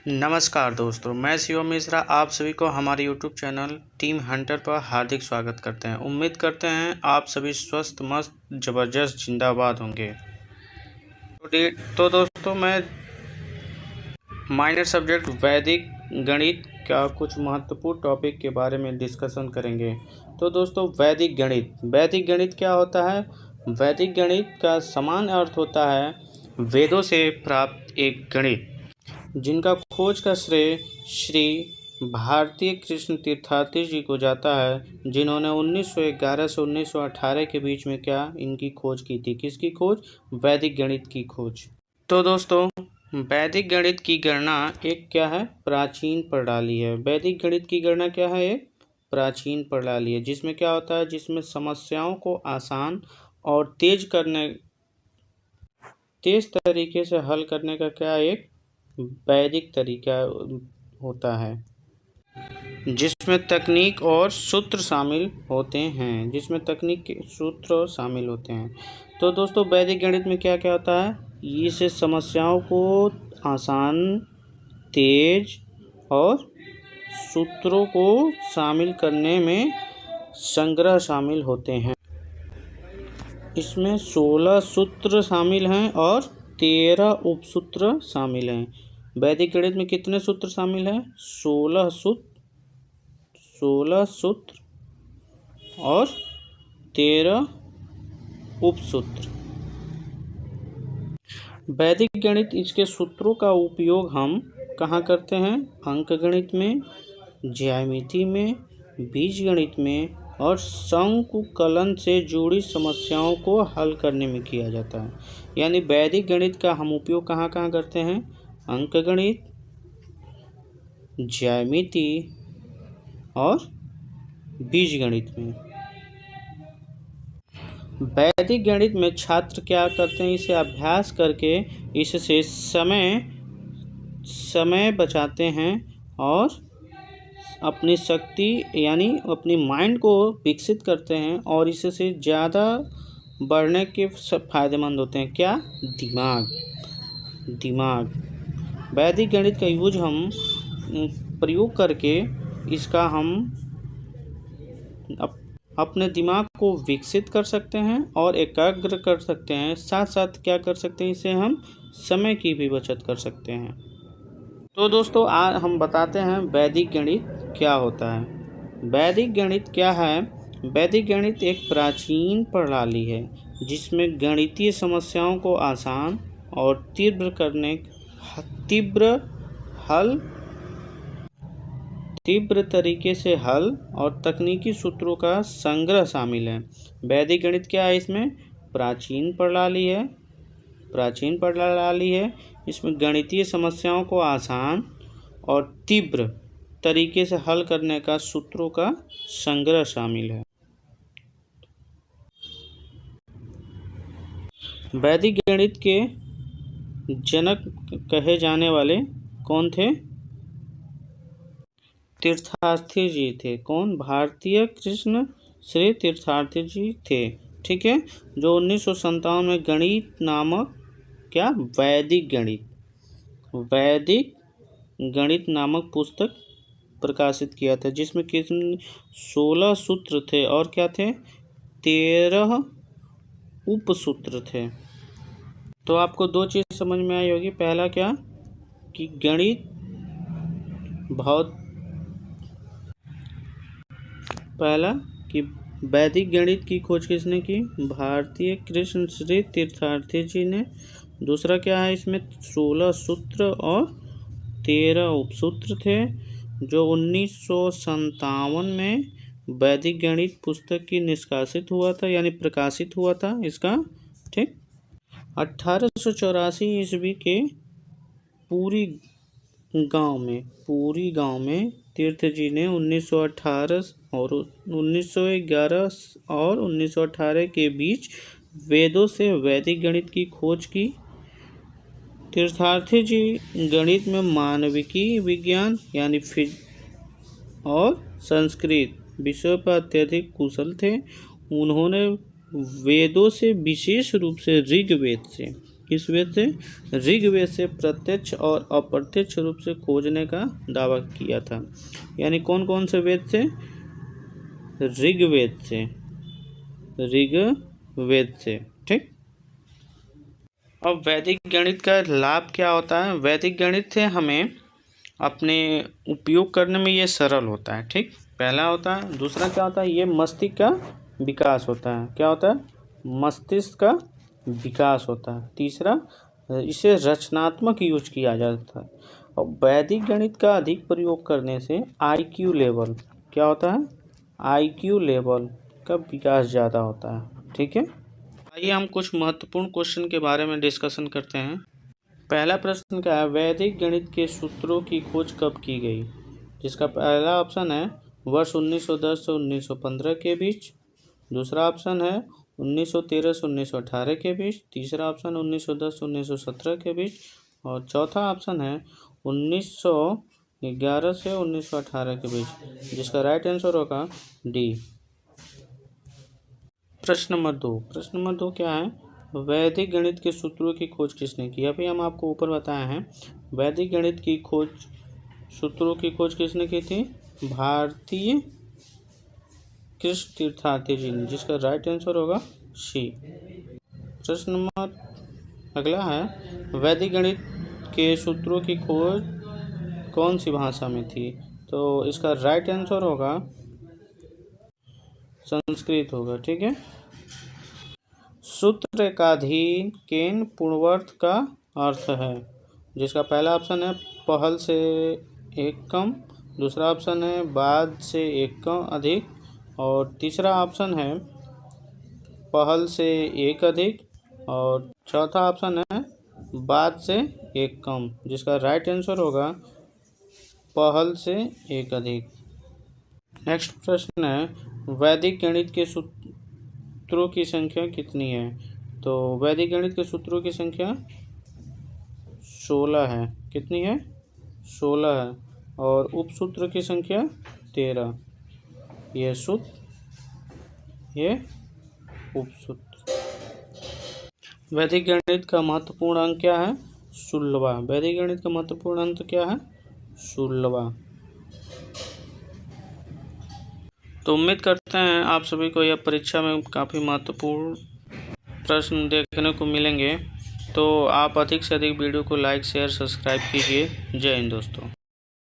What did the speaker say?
नमस्कार दोस्तों, मैं शिवम मिश्रा आप सभी को हमारे यूट्यूब चैनल टीम हंटर पर हार्दिक स्वागत करते हैं। उम्मीद करते हैं आप सभी स्वस्थ मस्त ज़बरदस्त जिंदाबाद होंगे। तो दोस्तों, मैं माइनर सब्जेक्ट वैदिक गणित का कुछ महत्वपूर्ण टॉपिक के बारे में डिस्कशन करेंगे। तो दोस्तों, वैदिक गणित क्या होता है? वैदिक गणित का समान अर्थ होता है वेदों से प्राप्त एक गणित, जिनका खोज का श्रेय श्री भारतीय कृष्ण तीर्थार्थी जी को जाता है, जिन्होंने 1911 से 1918 के बीच में इनकी खोज की थी। किसकी खोज? वैदिक गणित की खोज। तो दोस्तों, वैदिक गणित की गणना एक प्राचीन प्रणाली है। वैदिक गणित की गणना एक प्राचीन प्रणाली है, जिसमें क्या होता है? जिसमें समस्याओं को आसान और तेज तरीके से हल करने का एक वैदिक तरीका होता है, जिसमें तकनीक और सूत्र शामिल होते हैं। तो दोस्तों, वैदिक गणित में क्या होता है? इस समस्याओं को आसान, तेज और सूत्रों को शामिल करने में संग्रह शामिल होते हैं। इसमें 16 सूत्र शामिल हैं और 13 उपसूत्र शामिल हैं। वैदिक गणित में कितने सूत्र शामिल हैं? 16 सूत्र और 13 उपसूत्र। वैदिक गणित, इसके सूत्रों का उपयोग हम कहाँ करते हैं? अंकगणित में, ज्यामिति में, बीजगणित में और संकुकलन से जुड़ी समस्याओं को हल करने में किया जाता है। यानी वैदिक गणित का हम उपयोग कहाँ करते हैं? अंकगणित, ज्यामिति और बीजगणित में। वैदिक गणित में छात्र क्या करते हैं? इसे अभ्यास करके इससे समय बचाते हैं और अपनी शक्ति यानी अपनी माइंड को विकसित करते हैं और इससे ज़्यादा बढ़ने के फायदेमंद होते हैं। क्या? दिमाग। वैदिक गणित का यूज हम प्रयोग करके इसका हम अपने दिमाग को विकसित कर सकते हैं और एकाग्र कर सकते हैं। साथ साथ क्या कर सकते हैं? इसे हम समय की भी बचत कर सकते हैं। तो दोस्तों, आज हम बताते हैं वैदिक गणित क्या होता है। वैदिक गणित क्या है? वैदिक गणित एक प्राचीन प्रणाली है, जिसमें गणितीय समस्याओं को आसान और तीव्र तरीके से हल और तकनीकी सूत्रों का संग्रह शामिल है। वैदिक गणित क्या है? इसमें प्राचीन प्रणाली है। इसमें गणितीय समस्याओं को आसान और तीव्र तरीके से हल करने का सूत्रों का संग्रह शामिल है। वैदिक गणित के जनक कहे जाने वाले कौन थे? तीर्थार्थी जी थे। कौन? भारतीय कृष्ण श्री तीर्थार्थी जी थे। ठीक है, जो 1957 में गणित नामक वैदिक गणित नामक पुस्तक प्रकाशित किया था, जिसमें 16 सूत्र थे और 13 उपसूत्र थे। तो आपको दो चीज़ समझ में आई होगी। पहला कि वैदिक गणित की खोज किसने की? भारतीय कृष्ण श्री तीर्थार्थी जी ने। दूसरा क्या है? इसमें 16 सूत्र और 13 उपसूत्र थे, जो 1957 में वैदिक गणित पुस्तक की निष्कासित हुआ था, यानी प्रकाशित हुआ था इसका। ठीक, 1884 ईस्वी के पूरी गांव में तीर्थ जी ने 1918 और 1911 और 1918 के बीच वेदों से वैदिक गणित की खोज की। तीर्थार्थी जी गणित में मानविकी विज्ञान यानी और संस्कृत विषयों पर अत्यधिक कुशल थे। उन्होंने वेदों से, विशेष रूप से ऋग्वेद से किस वेद से? ऋग्वेद से प्रत्यक्ष और अप्रत्यक्ष रूप से खोजने का दावा किया था। यानी कौन कौन से वेद से? ऋग्वेद से, ऋग्वेद से। ठीक। अब वैदिक गणित का लाभ क्या होता है? वैदिक गणित से हमें अपने उपयोग करने में ये सरल होता है। ठीक, पहला होता है। दूसरा क्या होता है? ये मस्तिष्क का विकास होता है। क्या होता है? मस्तिष्क का विकास होता है। तीसरा, इसे रचनात्मक यूज किया जाता है। और वैदिक गणित का अधिक प्रयोग करने से IQ लेवल क्या होता है? IQ लेवल का विकास ज़्यादा होता है। ठीक है, आइए हम कुछ महत्वपूर्ण क्वेश्चन के बारे में डिस्कशन करते हैं। पहला प्रश्न क्या है? वैदिक गणित के सूत्रों की खोज कब की गई? जिसका पहला ऑप्शन है वर्ष 1910 से 1915 के बीच। दूसरा ऑप्शन है 1913 से 1918 के बीच। तीसरा ऑप्शन 1910 से 1917 के बीच। और चौथा ऑप्शन है 1911 से 1918 के बीच, जिसका राइट आंसर होगा डी। प्रश्न नंबर 2 क्या है? वैदिक गणित के सूत्रों की खोज किसने की? अभी हम आपको ऊपर बताए हैं वैदिक गणित की खोज, सूत्रों की खोज किसने की थी? भारतीय कृष्ण तीर्थार्थी जी ने, जिसका राइट आंसर होगा सी। प्रश्न नंबर अगला है वैदिक गणित के सूत्रों की खोज कौन सी भाषा में थी? तो इसका राइट आंसर होगा संस्कृत होगा। ठीक है। सूत्र एकाधीन केन पूर्णवर्त का अर्थ है? जिसका पहला ऑप्शन है पहल से एक कम। दूसरा ऑप्शन है बाद से एक कम अधिक। और तीसरा ऑप्शन है पहल से एक अधिक। और चौथा ऑप्शन है बाद से एक कम, जिसका राइट आंसर होगा पहल से एक अधिक। नेक्स्ट प्रश्न है वैदिक गणित के सूत्रों की संख्या कितनी है? तो वैदिक गणित के सूत्रों की संख्या 16 है। कितनी है? 16 है। और उपसूत्र की संख्या 13। ये सूत्र, ये उपसूत्र। वैदिक गणित का महत्वपूर्ण अंक क्या है? 16वां। वैदिक गणित का महत्वपूर्ण अंक क्या है? 16वां। तो उम्मीद करते हैं आप सभी को यह परीक्षा में काफ़ी महत्वपूर्ण प्रश्न देखने को मिलेंगे। तो आप अधिक से अधिक वीडियो को लाइक, शेयर, सब्सक्राइब कीजिए। जय हिंद दोस्तों।